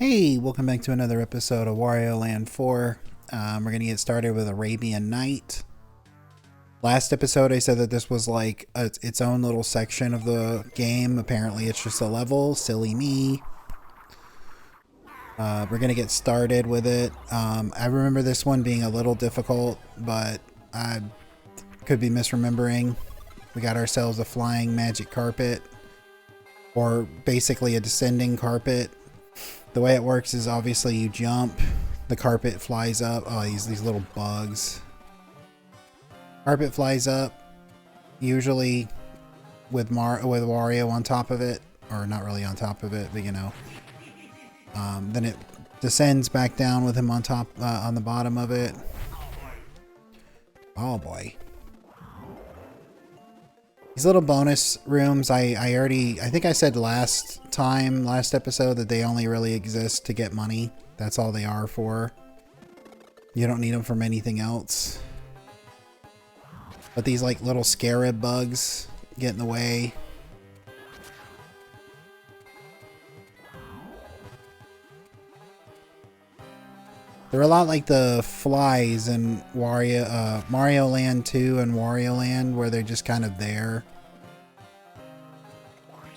Hey, welcome back to another episode of Wario Land 4. We're going to get started with Arabian Night. Last episode I said that this was like its own little section of the game. Apparently it's just a level. Silly me. We're going to get started with it. I remember this one being a little difficult, but I could be misremembering. We got ourselves a flying magic carpet, or basically a descending carpet. The way it works is obviously you jump, the carpet flies up. Oh, these little bugs. Carpet flies up, usually with Wario on top of it, or not really on top of it, but you know. Then it descends back down with him on top, on the bottom of it. Oh boy. These little bonus rooms, I think I said last episode, that they only really exist to get money. That's all they are for. You don't need them from anything else. But these like little scarab bugs get in the way. They're a lot like the flies in Mario Land 2 and Wario Land, where they're just kind of there.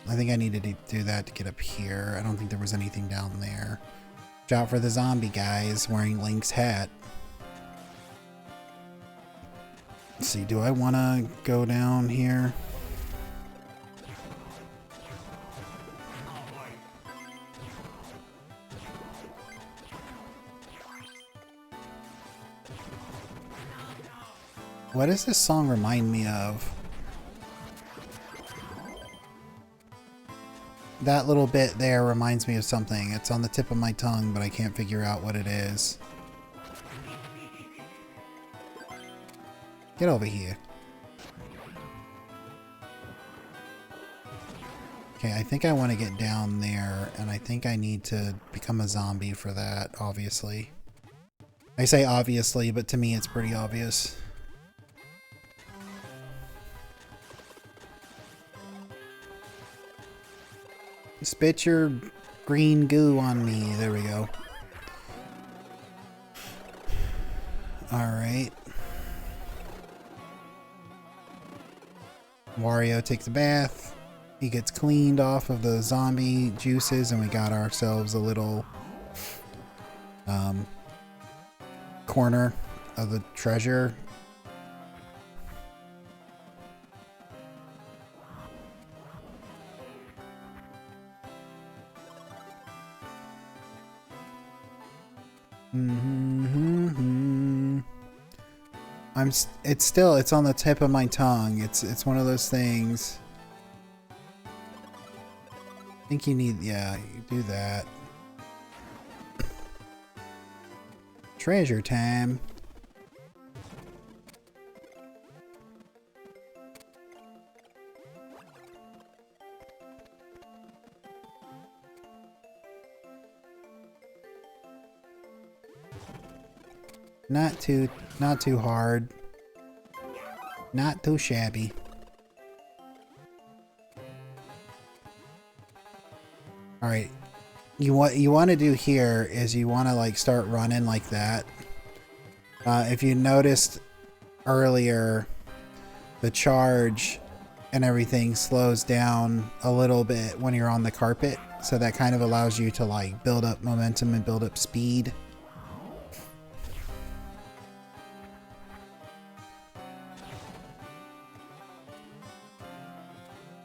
I think I needed to do that to get up here. I don't think there was anything down there. Watch out for the zombie guys wearing Link's hat. Let's see, do I want to go down here? What does this song remind me of? That little bit there reminds me of something. It's on the tip of my tongue, but I can't figure out what it is. Get over here. Okay, I think I want to get down there, and I think I need to become a zombie for that, obviously. I say obviously, but to me it's pretty obvious. Spit your green goo on me. There we go. Alright. Wario takes a bath. He gets cleaned off of the zombie juices, and we got ourselves a little corner of the treasure. It's on the tip of my tongue. It's one of those things. I think you need, yeah, you do that. Treasure time. Not too hard. Not too shabby. Alright. What you want to do here is you want to like start running like that. If you noticed earlier, the charge and everything slows down a little bit when you're on the carpet. So that kind of allows you to like build up momentum and build up speed.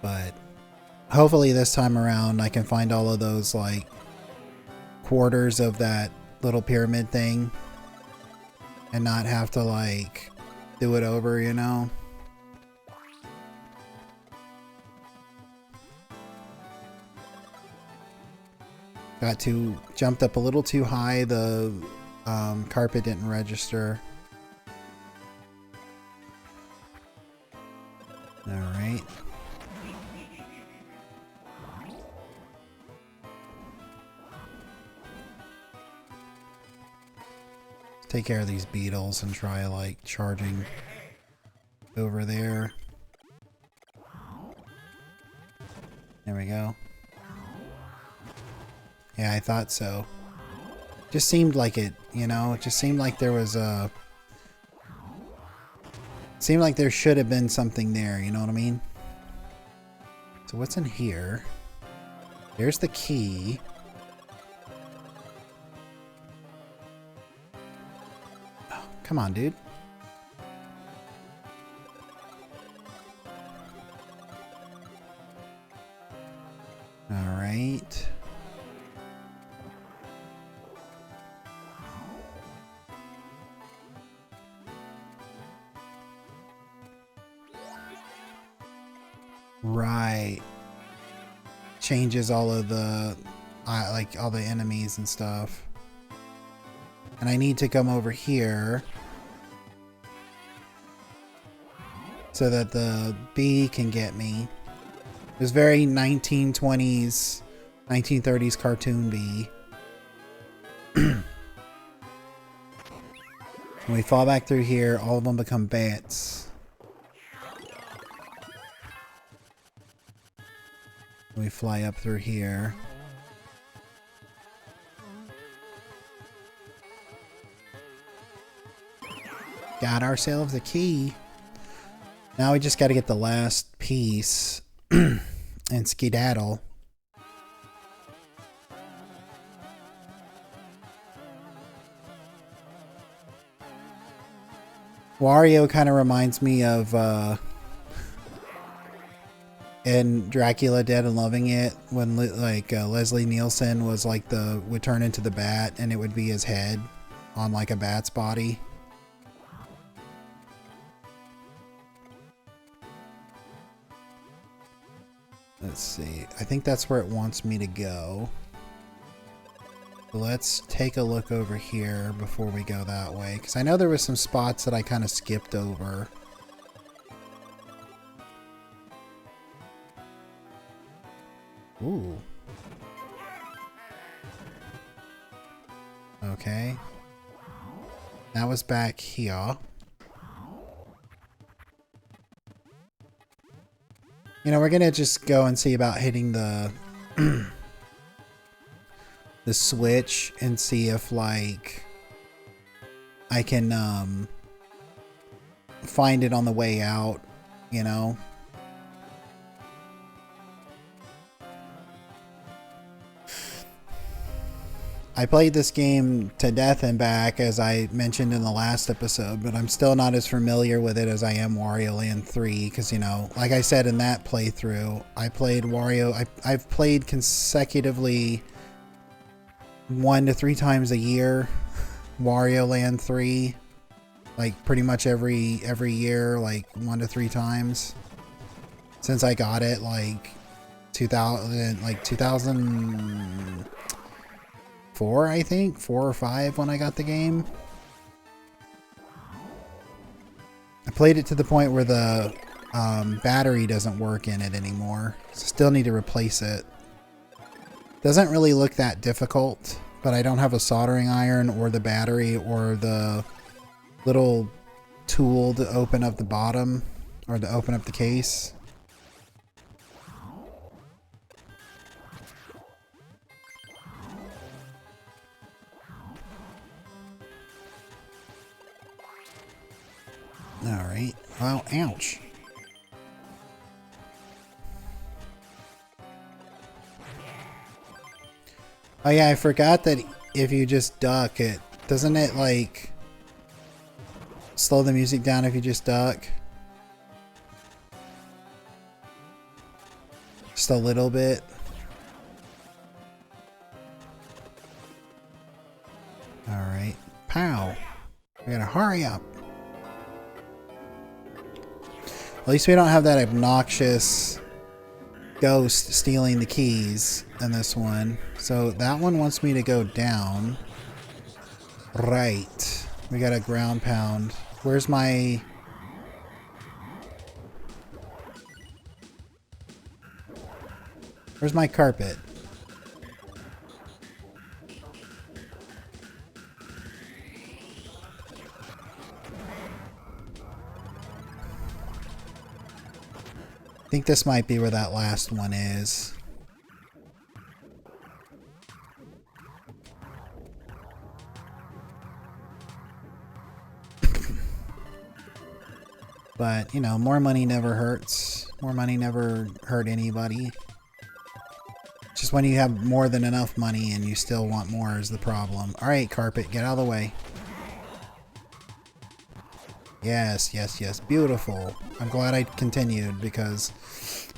But hopefully this time around I can find all of those like quarters of that little pyramid thing and not have to like do it over, you know? Jumped up a little too high. The carpet didn't register. Alright. Take care of these beetles and try like charging over there. There we go. Yeah, I thought so. Just seemed like it, you know? It just seemed like there was a... Seemed like there should have been something there, you know what I mean? So what's in here? There's the key. Oh, come on, dude. All right. Right. Changes all of the, like all the enemies and stuff. And I need to come over here so that the bee can get me. It was very 1920s, 1930s cartoon bee. When we fall back through here, all of them become bats. We fly up through here. Got ourselves a key. Now we just got to get the last piece and skedaddle. Wario kind of reminds me of in Dracula Dead and Loving It, when Leslie Nielsen was like would turn into the bat and it would be his head on like a bat's body. Let's see. I think that's where it wants me to go. Let's take a look over here before we go that way, because I know there was some spots that I kind of skipped over. Ooh. Okay. That was back here. You know, we're gonna just go and see about hitting the the switch and see if like I can find it on the way out, you know. I played this game to death and back, as I mentioned in the last episode, but I'm still not as familiar with it as I am Wario Land 3, because, you know, like I said in that playthrough, I played Wario, I've played consecutively 1 to 3 times a year Wario Land 3, like pretty much every year, like 1 to 3 times since I got it, like 2004, I think 4 or 5 when I got the game. I played it to the point where the battery doesn't work in it anymore, so still need to replace it. Doesn't really look that difficult, but I don't have a soldering iron or the battery or the little tool to open up the bottom or to open up the case. Alright. Well, ouch. Oh yeah, I forgot that if you just duck it, doesn't it like slow the music down if you just duck? Just a little bit. Alright. Pow. We gotta hurry up. At least we don't have that obnoxious ghost stealing the keys in this one. So that one wants me to go down. Right. We got a ground pound. Where's my... Where's my carpet? I think this might be where that last one is. But, you know, more money never hurts. More money never hurt anybody. Just when you have more than enough money and you still want more is the problem. Alright, carpet, get out of the way. Yes, yes, yes. Beautiful. I'm glad I continued because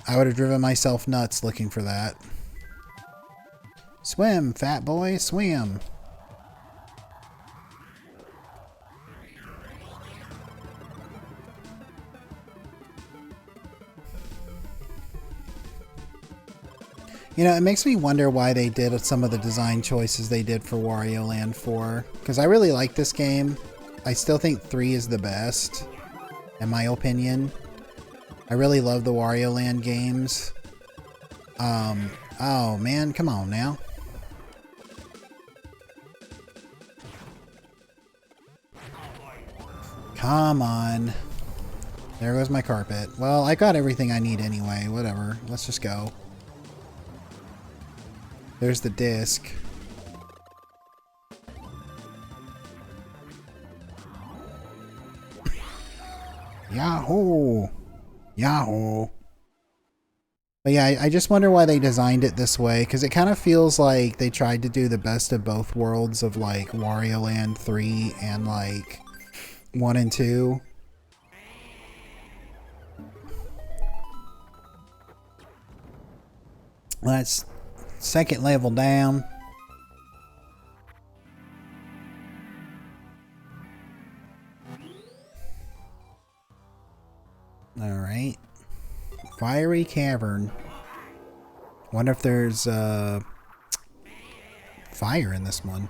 I would have driven myself nuts looking for that. Swim, fat boy, swim. You know, it makes me wonder why they did some of the design choices they did for Wario Land 4. Because I really like this game. I still think 3 is the best, in my opinion. I really love the Wario Land games. Oh man, come on now. Come on. There goes my carpet. Well, I got everything I need anyway. Whatever. Let's just go. There's the disc. Yahoo! Yahoo! But yeah, I just wonder why they designed it this way, because it kind of feels like they tried to do the best of both worlds of like Wario Land 3 and like 1 and 2. That's second level down. Alright. Fiery Cavern. Wonder if there's fire in this one.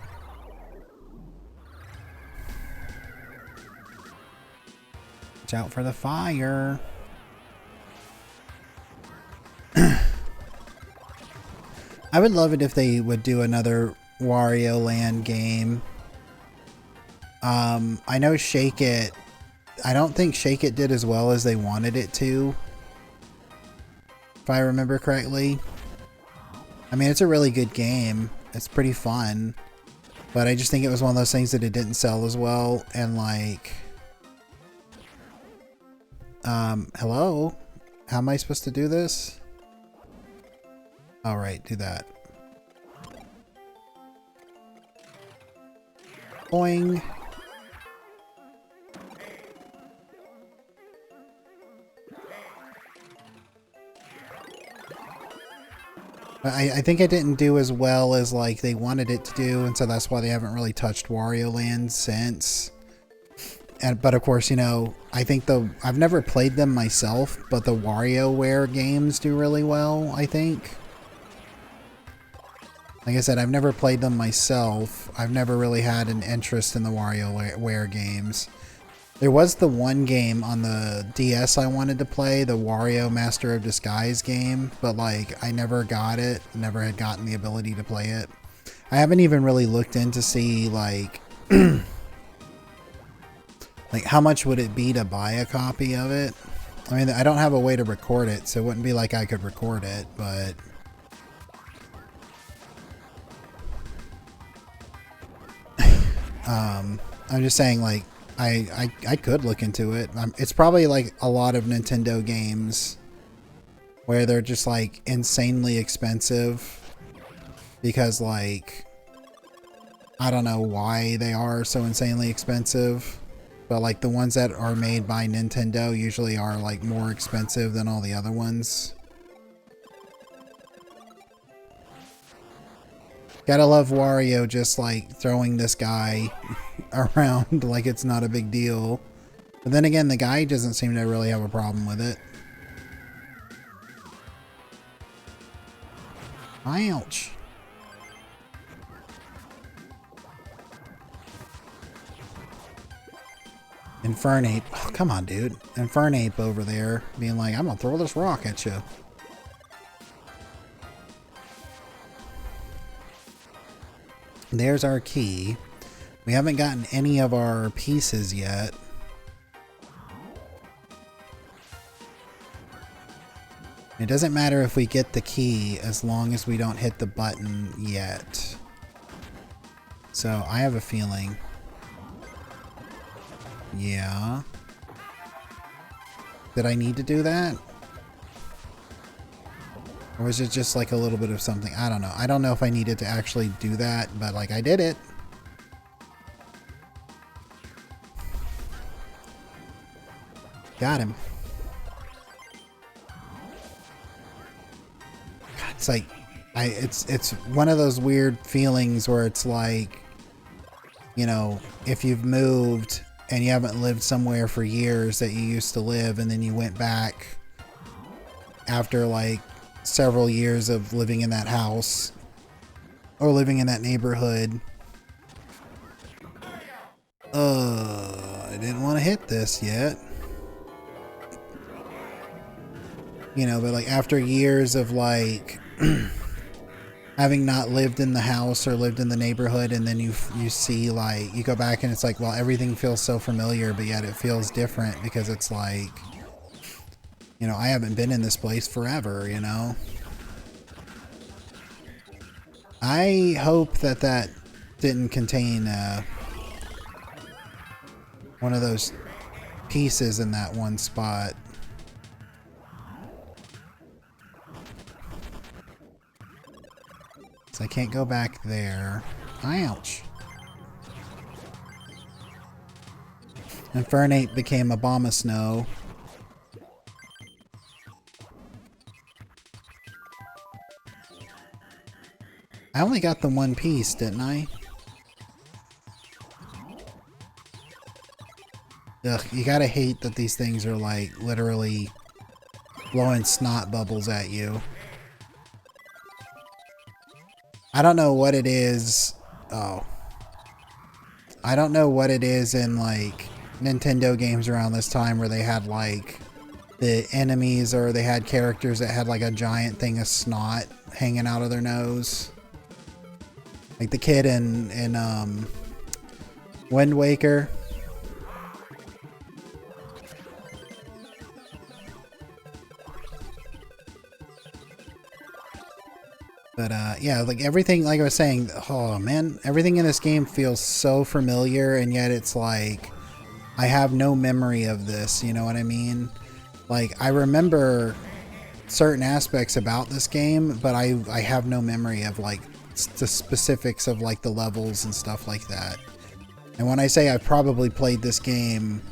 Watch out for the fire. I would love it if they would do another Wario Land game. I know Shake It. I don't think Shake It did as well as they wanted it to, if I remember correctly. I mean, it's a really good game. It's pretty fun. But I just think it was one of those things that it didn't sell as well. And like... hello? How am I supposed to do this? Alright, do that. Boing. I think it didn't do as well as like they wanted it to do, and so that's why they haven't really touched Wario Land since. But of course, you know, I think I've never played them myself, but the WarioWare games do really well, I think. Like I said, I've never played them myself. I've never really had an interest in the WarioWare games. There was the one game on the DS I wanted to play, the Wario Master of Disguise game, but like I never got it, never had gotten the ability to play it. I haven't even really looked in to see like like how much would it be to buy a copy of it. I mean, I don't have a way to record it, so it wouldn't be like I could record it, but I'm just saying, like, I could look into it. It's probably like a lot of Nintendo games where they're just like insanely expensive because like I don't know why they are so insanely expensive, but like the ones that are made by Nintendo usually are like more expensive than all the other ones. Gotta love Wario just like throwing this guy around like it's not a big deal. But then again, the guy doesn't seem to really have a problem with it. Ouch. Infernape. Oh, come on, dude. Infernape over there being like, I'm gonna throw this rock at you. There's our key. We haven't gotten any of our pieces yet. It doesn't matter if we get the key as long as we don't hit the button yet. So I have a feeling. Yeah. Did I need to do that? Or was it just like a little bit of something? I don't know. I don't know if I needed to actually do that, but like I did it. Got him. God, it's like it's one of those weird feelings where it's like, you know, if you've moved and you haven't lived somewhere for years that you used to live, and then you went back after like several years of living in that house or living in that neighborhood. I didn't want to hit this yet. You know, but like after years of like having not lived in the house or lived in the neighborhood, and then you see like you go back and it's like, well, everything feels so familiar, but yet it feels different because it's like, you know, I haven't been in this place forever, you know. I hope that that didn't contain one of those pieces in that one spot. So I can't go back there. Ouch. Infernate became Abomasnow. I only got the one piece, didn't I? Ugh, you gotta hate that these things are like literally blowing snot bubbles at you. I don't know what it is. Oh. I don't know what it is in like Nintendo games around this time where they had like the enemies, or they had characters that had like a giant thing of snot hanging out of their nose. Like the kid in Wind Waker. But yeah, like everything, like I was saying, oh man, everything in this game feels so familiar, and yet it's like I have no memory of this, you know what I mean? Like I remember certain aspects about this game, but I have no memory of like the specifics of like the levels and stuff like that. And when I say I probably played this game,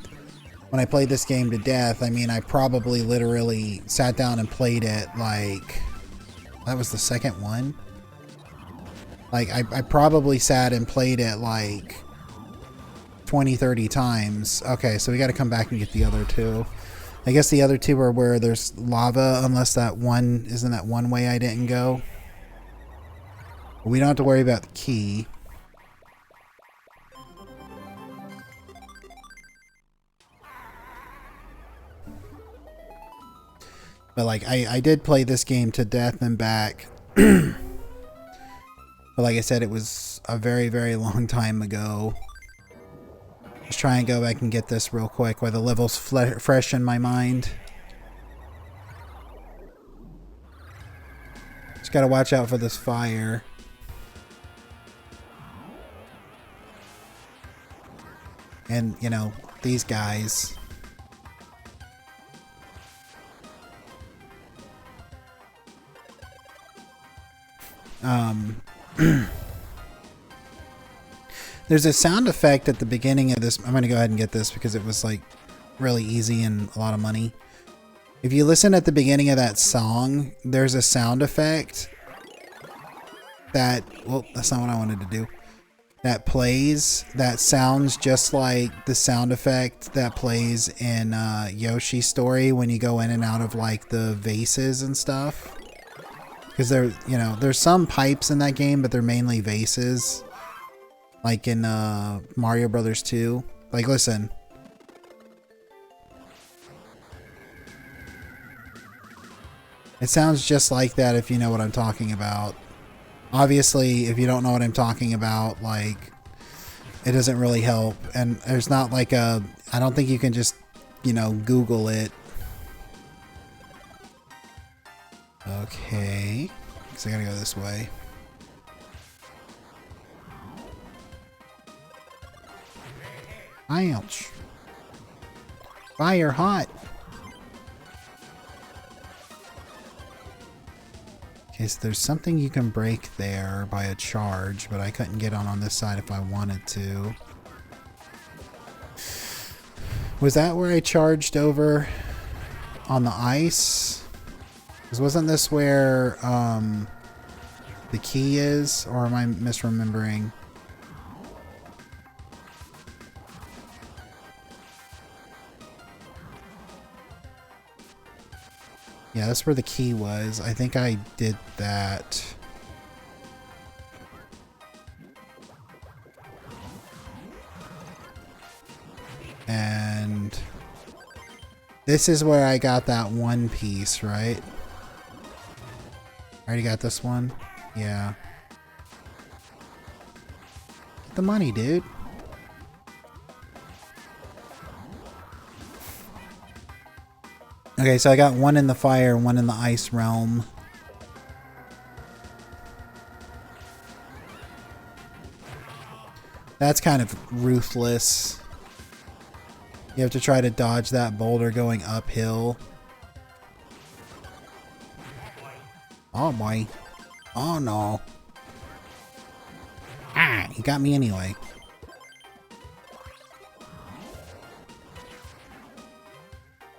when I played this game to death, I mean I probably literally sat down and played it like, that was the second one? Like I probably sat and played it like 20-30 times. Okay, so we got to come back and get the other two. I guess the other two are where there's lava, unless that one isn't that one way I didn't go. We don't have to worry about the key. But like I did play this game to death and back. But like I said, it was a very, very long time ago. Let's try and go back and get this real quick while the level's fresh in my mind. Just gotta watch out for this fire. And, you know, these guys. There's a sound effect at the beginning of this. I'm going to go ahead and get this because it was like really easy and a lot of money. If you listen at the beginning of that song, there's a sound effect that, well, that's not what I wanted to do. That plays, that sounds just like the sound effect that plays in Yoshi's Story when you go in and out of like the vases and stuff. Because there, you know, there's some pipes in that game, but they're mainly vases. Like in Mario Brothers 2. Like, listen. It sounds just like that if you know what I'm talking about. Obviously, if you don't know what I'm talking about, like, it doesn't really help. And there's not like a... I don't think you can just, you know, Google it. Okay. So I gotta go this way. Ouch. Fire hot. Okay, so there's something you can break there by a charge, but I couldn't get on this side if I wanted to. Was that where I charged over on the ice? Because wasn't this where the key is? Or am I misremembering? Yeah, that's where the key was. I think I did that. And this is where I got that one piece, right? I already got this one? Yeah. Get the money, dude. Okay, so I got one in the fire and one in the ice realm. That's kind of ruthless. You have to try to dodge that boulder going uphill. Oh boy. Oh no. Ah, he got me anyway.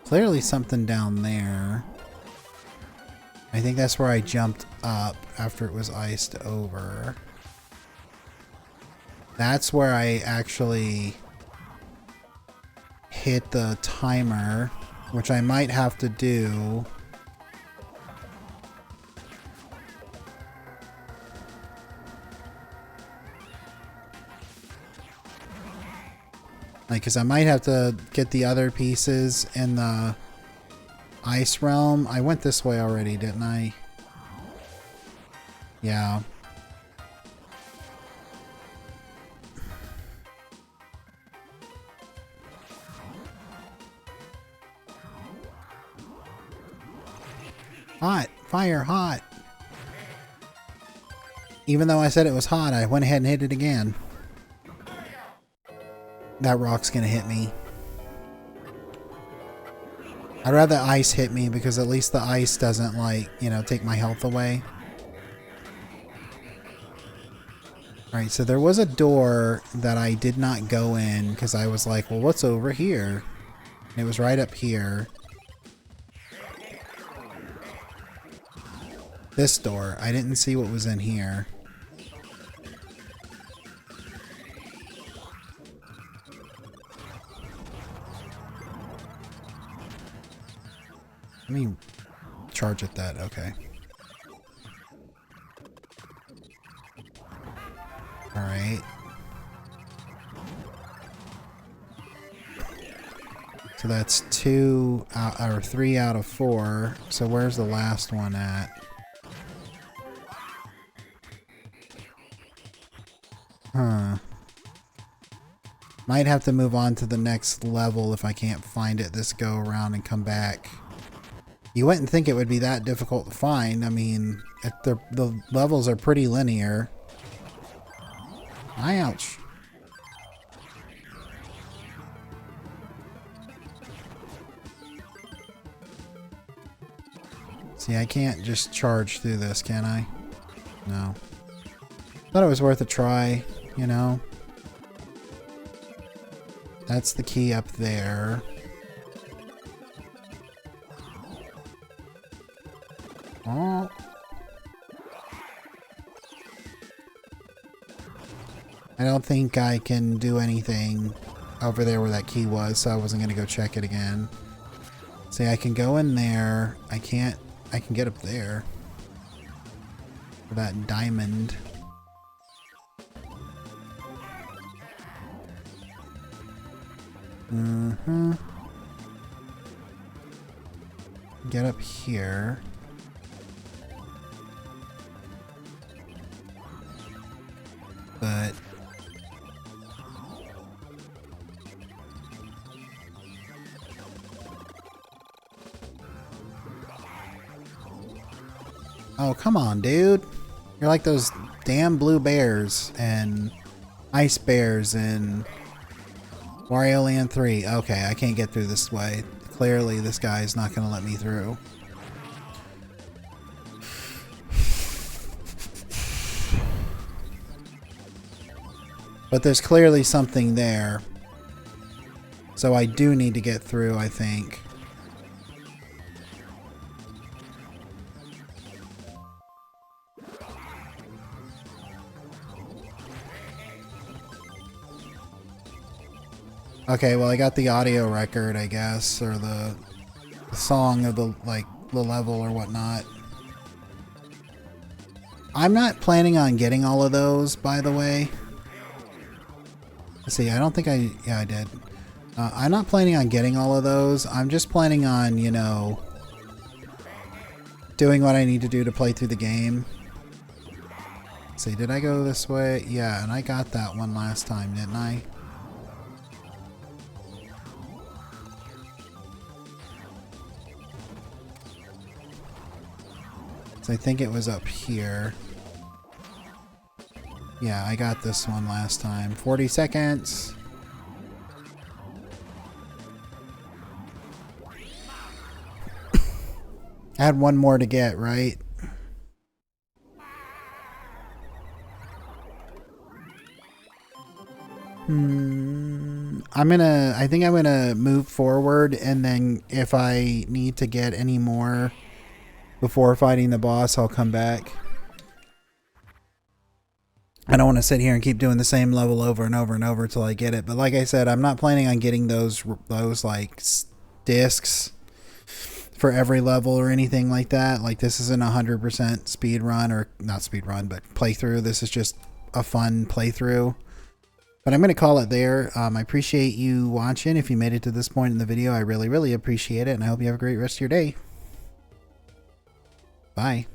Clearly something down there. I think that's where I jumped up after it was iced over. That's where I actually hit the timer, which I might have to do. Like, because I might have to get the other pieces in the ice realm. I went this way already, didn't I? Yeah. Hot! Fire, hot! Even though I said it was hot, I went ahead and hit it again. That rock's gonna hit me. I'd rather ice hit me because at least the ice doesn't, like, you know, take my health away. Alright, so there was a door that I did not go in because I was like, well, what's over here? And it was right up here. This door. I didn't see what was in here. Let me charge at that. Okay. Alright. So that's 2 out, or 3 out of 4. So where's the last one at? Huh. Might have to move on to the next level if I can't find it this go around and come back. You wouldn't think it would be that difficult to find. I mean, the levels are pretty linear. Ouch. See, I can't just charge through this, can I? No. Thought it was worth a try, you know? That's the key up there. Oh. I don't think I can do anything over there where that key was, so I wasn't going to go check it again. See, I can go in there. I can get up there. For that diamond. Mm-hmm. Get up here. But oh, come on, dude. You're like those damn blue bears and ice bears in Wario Land 3. Okay, I can't get through this way. Clearly, this guy is not going to let me through. But there's clearly something there. So I do need to get through, I think. Okay, well I got the audio record, I guess, or the song of the, like, the level or whatnot. I'm not planning on getting all of those, by the way. Let's see, I don't think yeah, I did. I'm not planning on getting all of those. I'm just planning on, you know, doing what I need to do to play through the game. Let's see, did I go this way? Yeah, and I got that one last time, didn't I? So I think it was up here. Yeah, I got this one last time. 40 seconds. I had one more to get, right? I think I'm gonna move forward, and then if I need to get any more before fighting the boss, I'll come back. I don't want to sit here and keep doing the same level over and over and over until I get it. But like I said, I'm not planning on getting those like discs for every level or anything like that. Like, this isn't 100% speed run, or not speed run, but playthrough. This is just a fun playthrough. But I'm going to call it there. I appreciate you watching. If you made it to this point in the video, I really, really appreciate it. And I hope you have a great rest of your day. Bye.